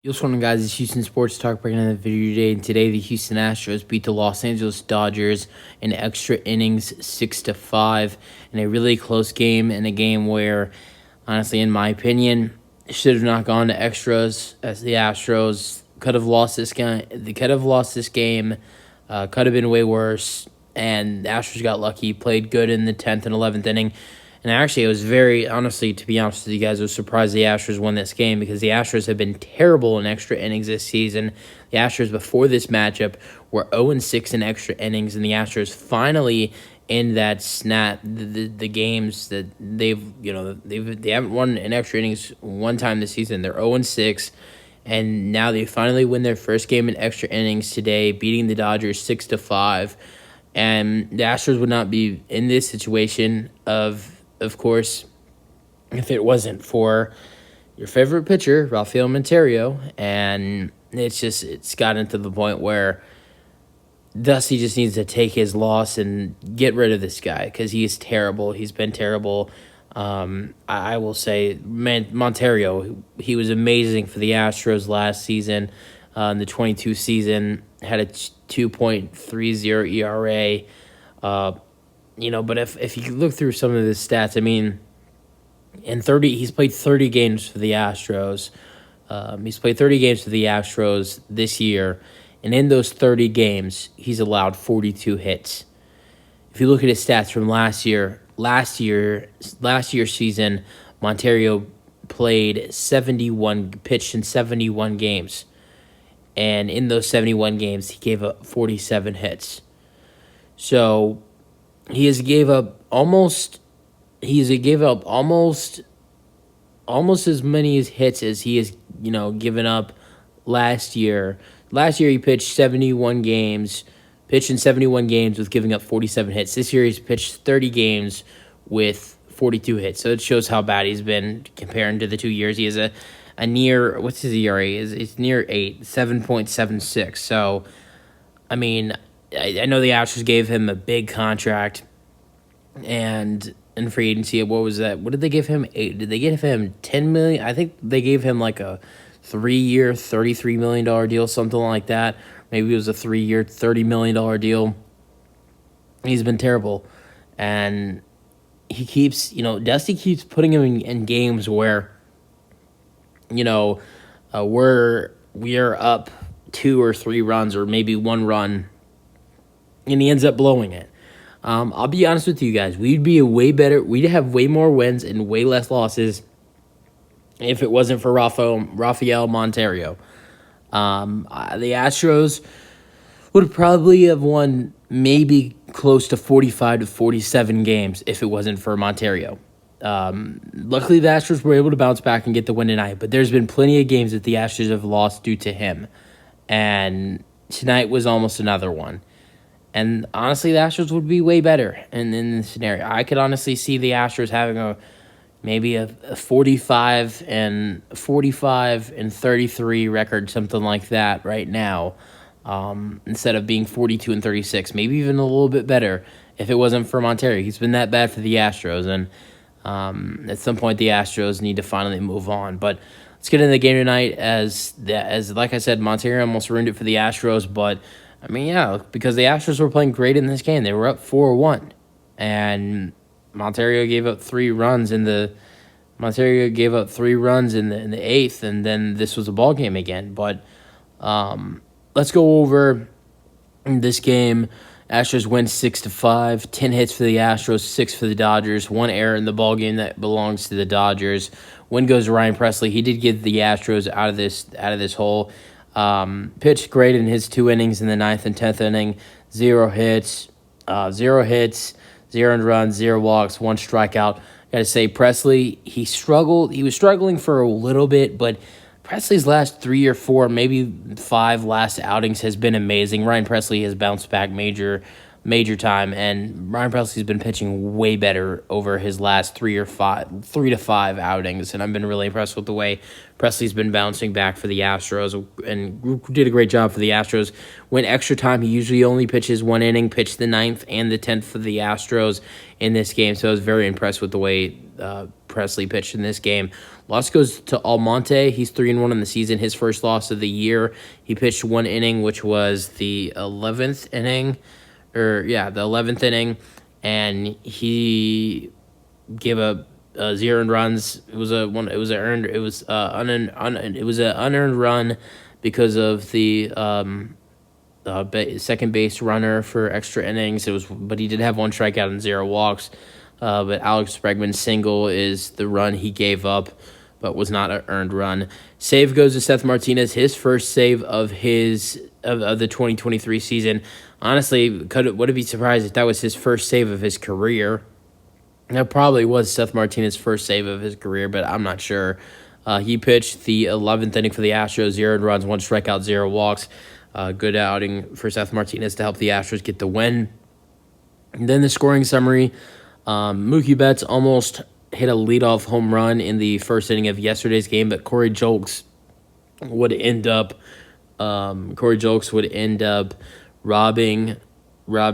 What's going on, guys? It's Houston Sports Talk breaking another video today. And today, the Houston Astros beat the Los Angeles Dodgers in extra innings 6-5 in a really close game, in a game where, honestly, in my opinion, it should have not gone to extras, as the Astros could have lost this game. They could have lost this game, could have been way worse. And the Astros got lucky, played good in the 10th and 11th inning. And actually, it was very, honestly, to be honest with you guys, I was surprised the Astros won this game because the Astros have been terrible in extra innings this season. The Astros, before this matchup, were 0-6 in extra innings, and the Astros finally in that snap the games that they haven't won in extra innings one time this season. They're 0-6, and now they finally win their first game in extra innings today, beating the Dodgers 6-5. And the Astros would not be in this situation of course, if it wasn't for your favorite pitcher, Rafael Monteiro. And it's gotten to the point where Dusty just needs to take his loss and get rid of this guy because he is terrible. He's been terrible. I will say, man, Monteiro, he was amazing for the Astros last season. In the 22 season, had a 2.30 ERA. But if you look through some of his stats, I mean, he's played 30 games for the Astros. He's played 30 games for the Astros this year, and in those 30 games, he's allowed 42 hits. If you look at his stats from last year's season, Monteiro pitched in 71 games, and in those 71 games, he gave up 47 hits. So he has gave up almost as many hits as he has, given up last year. Last year he pitched in 71 games with giving up 47 hits. This year he's pitched 30 games with 42 hits. So it shows how bad he's been comparing to the 2 years. He has a near, what's his ERA? It's near 7.76. So, I mean, I know the Astros gave him a big contract, and in free agency, what was that? What did they give him? Did they give him $10 million? I think they gave him like a 3-year, $33 million deal, something like that. Maybe it was a 3-year, $30 million deal. He's been terrible, and he keeps, Dusty keeps putting him in games where, we are up 2 or 3 runs, or maybe 1 run, and he ends up blowing it. I'll be honest with you guys. We'd have way more wins and way less losses if it wasn't for Rafael Monteiro. The Astros would probably have won maybe close to 45 to 47 games if it wasn't for Monteiro. Luckily, the Astros were able to bounce back and get the win tonight, but there's been plenty of games that the Astros have lost due to him, and tonight was almost another one. And honestly, the Astros would be way better in this scenario. I could honestly see the Astros having maybe a 45 and 33 record, something like that right now, instead of being 42 and 36, maybe even a little bit better if it wasn't for Monteiro. He's been that bad for the Astros, and at some point the Astros need to finally move on. But let's get into the game tonight. As like I said, Monteiro almost ruined it for the Astros, but I mean, yeah, because the Astros were playing great in this game. They were up 4-1, and Monteiro gave up 3 runs in the 8th, and then this was a ball game again. But let's go over this game. Astros win 6-5, 10 hits for the Astros, 6 for the Dodgers, 1 error in the ball game that belongs to the Dodgers. Win goes to Ryan Presley. He did get the Astros out of this hole. Pitched great in his 2 innings in the 9th and 10th inning. 0 hits, 0 runs, 0 walks, 1 strikeout. Gotta say, Presley, he struggled. He was struggling for a little bit, but Presley's last 3 or 4, maybe 5 last outings has been amazing. Ryan Presley has bounced back major major time. And Ryan Presley's been pitching way better over his last 3 to 5 outings, and I've been really impressed with the way Presley's been bouncing back for the Astros, and did a great job for the Astros. Went extra time. He usually only pitches 1 inning, pitched the 9th and the 10th for the Astros in this game, so I was very impressed with the way Presley pitched in this game. Loss goes to Almonte. He's 3-1 in the season. His first loss of the year. He pitched 1 inning, which was the 11th inning, the 11th inning, and he gave up 0 runs. It was an unearned run because of the second base runner for extra innings. But he did have 1 strikeout and 0 walks. But Alex Bregman's single is the run he gave up, but was not an earned run. Save goes to Seth Martinez, his first save of the 2023 season. Honestly, would it be surprised if that was his first save of his career? That probably was Seth Martinez's first save of his career, but I'm not sure. He pitched the 11th inning for the Astros, 0 runs, 1 strikeout, 0 walks. Good outing for Seth Martinez to help the Astros get the win. And then the scoring summary. Mookie Betts almost hit a leadoff home run in the first inning of yesterday's game, but Corey Julks would end up robbing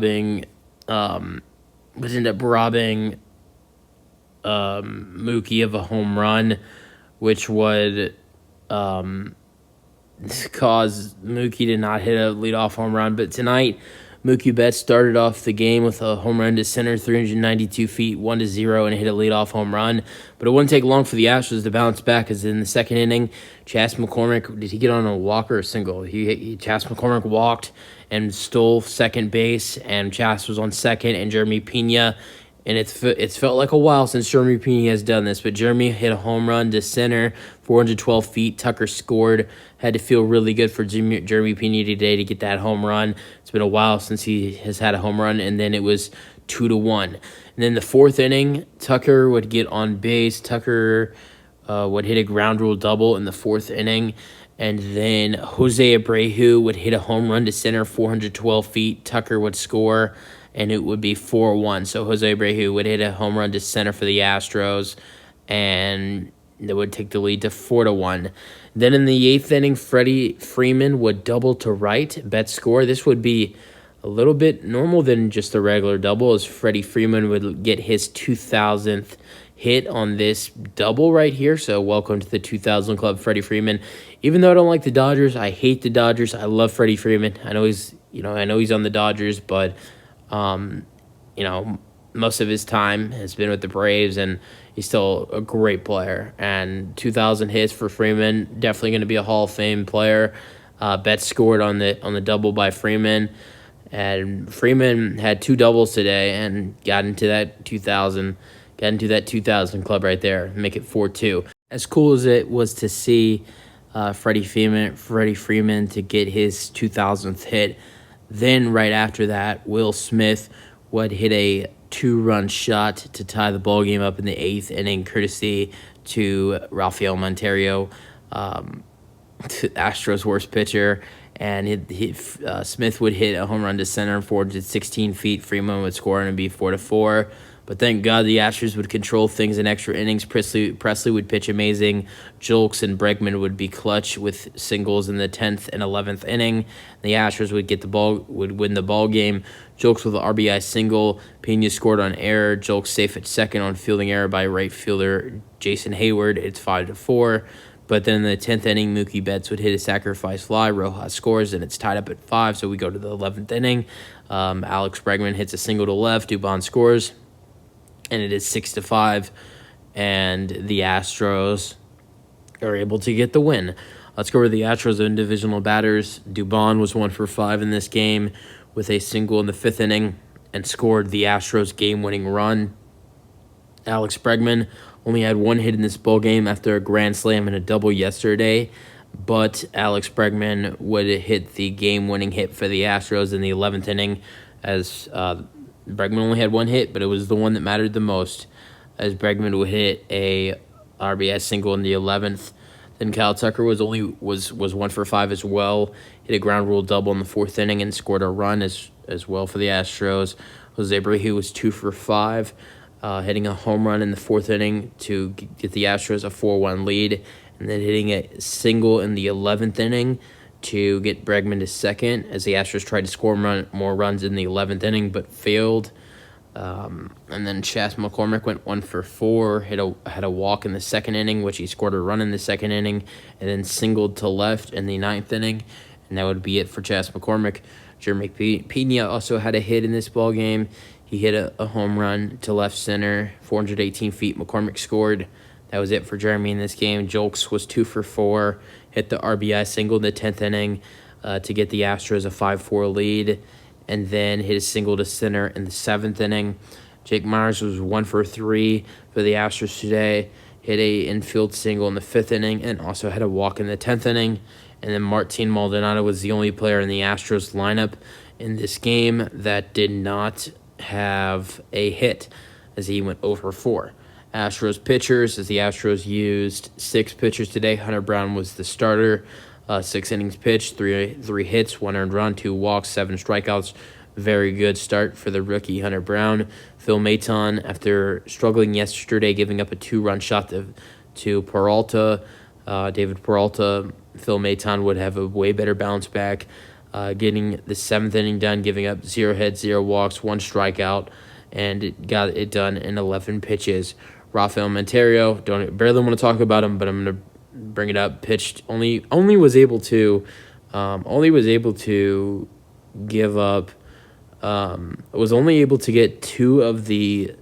Mookie of a home run, which would cause Mookie to not hit a leadoff home run. But tonight, Mookie Betts started off the game with a home run to center, 392 feet, 1-0, and hit a leadoff home run. But it wouldn't take long for the Astros to bounce back, as in the second inning, Chas McCormick, did he get on a walk or a single? Chas McCormick walked and stole second base, and Chas was on second, and Jeremy Pena. And it's felt like a while since Jeremy Pena has done this, but Jeremy hit a home run to center, 412 feet. Tucker scored. Had to feel really good for Jeremy Pena today to get that home run. It's been a while since he has had a home run, and then it was 2-1. And then the fourth inning, Tucker would get on base. Tucker would hit a ground rule double in the fourth inning. And then Jose Abreu would hit a home run to center, 412 feet. Tucker would score, and it would be 4-1. So Jose Abreu would hit a home run to center for the Astros, and that would take the lead to 4-1. Then in the eighth inning, Freddie Freeman would double to right. Betts score. This would be a little bit normal than just a regular double, as Freddie Freeman would get his 2,000th hit on this double right here. So welcome to the 2,000 club, Freddie Freeman. Even though I don't like the Dodgers, I hate the Dodgers. I love Freddie Freeman. I know he's on the Dodgers, but most of his time has been with the Braves, and he's still a great player. And 2,000 hits for Freeman, definitely going to be a Hall of Fame player. Betts scored on the double by Freeman, and Freeman had 2 doubles today and got into that 2,000 club right there, make it 4-2. As cool as it was to see Freddie Freeman to get his 2,000th hit, then right after that, Will Smith would hit a 2-run shot to tie the ball game up in the 8th inning, courtesy to Rafael Monteiro, Astros' worst pitcher. And Smith would hit a home run to center, 416 feet. Freeman would score, and it'd be 4-4. But thank God the Astros would control things in extra innings. Presley would pitch amazing. Julks and Bregman would be clutch with singles in the 10th and 11th inning. The Astros would win the ball game. Julks with an RBI single. Pena scored on error. Julks safe at second on fielding error by right fielder Jason Hayward. It's 5-4. But then in the 10th inning, Mookie Betts would hit a sacrifice fly. Rojas scores, and it's tied up at 5. So we go to the 11th inning. Alex Bregman hits a single to left. Dubon scores, and it is 6-5, and the Astros are able to get the win. Let's go over the Astros and divisional batters. Dubon was 1 for 5 in this game with a single in the 5th inning and scored the Astros game-winning run. Alex Bregman only had 1 hit in this ball game after a grand slam and a double yesterday, but Alex Bregman would hit the game-winning hit for the Astros in the 11th inning, as Bregman only had 1 hit, but it was the one that mattered the most, as Bregman would hit a RBI single in the 11th Then Kyle Tucker was 1 for 5 as well. Hit a ground rule double in the 4th inning and scored a run as well for the Astros. Jose Abreu was 2 for 5, hitting a home run in the 4th inning to get the Astros a 4-1 lead, and then hitting a single in the 11th inning to get Bregman to second as the Astros tried to score more runs in the 11th inning but failed. And then Chas McCormick went 1 for 4, had a walk in the 2nd inning, which he scored a run in the 2nd inning, and then singled to left in the 9th inning, and that would be it for Chas McCormick. Jeremy Pena also had a hit in this ball game. He hit a home run to left center, 418 feet. McCormick scored. That was it for Jeremy in this game. Jolks was 2 for 4, hit the RBI single in the 10th inning to get the Astros a 5-4 lead, and then hit a single to center in the 7th inning. Jake Myers was 1 for 3 for the Astros today, hit a infield single in the 5th inning, and also had a walk in the 10th inning. And then Martin Maldonado was the only player in the Astros lineup in this game that did not have a hit, as he went 0 for 4. Astros pitchers, as the Astros used 6 pitchers today. Hunter Brown was the starter. 6 innings pitched, 3 hits, 1 earned run, 2 walks, 7 strikeouts. Very good start for the rookie Hunter Brown. Phil Maton, after struggling yesterday, giving up a 2-run shot to Peralta, David Peralta, Phil Maton would have a way better bounce back, getting the 7th inning done, giving up 0 hits, 0 walks, 1 strikeout, and it got it done in 11 pitches. Rafael Monteiro, barely want to talk about him, but I'm going to bring it up. Pitched only was able to give up. Was only able to get 2 of the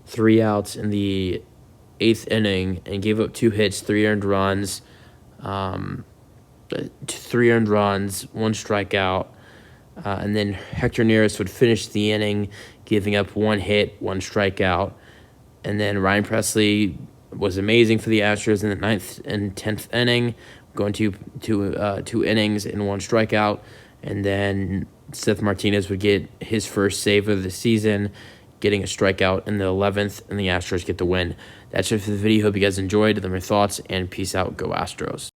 3 outs in the 8th inning, and gave up 2 hits, 3 earned runs, 1 strikeout, and then Hector Neris would finish the inning, giving up 1 hit, 1 strikeout, and then Ryan Presley was amazing for the Astros in the 9th and 10th inning, going 2 innings and 1 strikeout, and then Seth Martinez would get his first save of the season, getting a strikeout in the 11th, and the Astros get the win. That's it for the video. Hope you guys enjoyed. Let me know your thoughts, and peace out. Go Astros.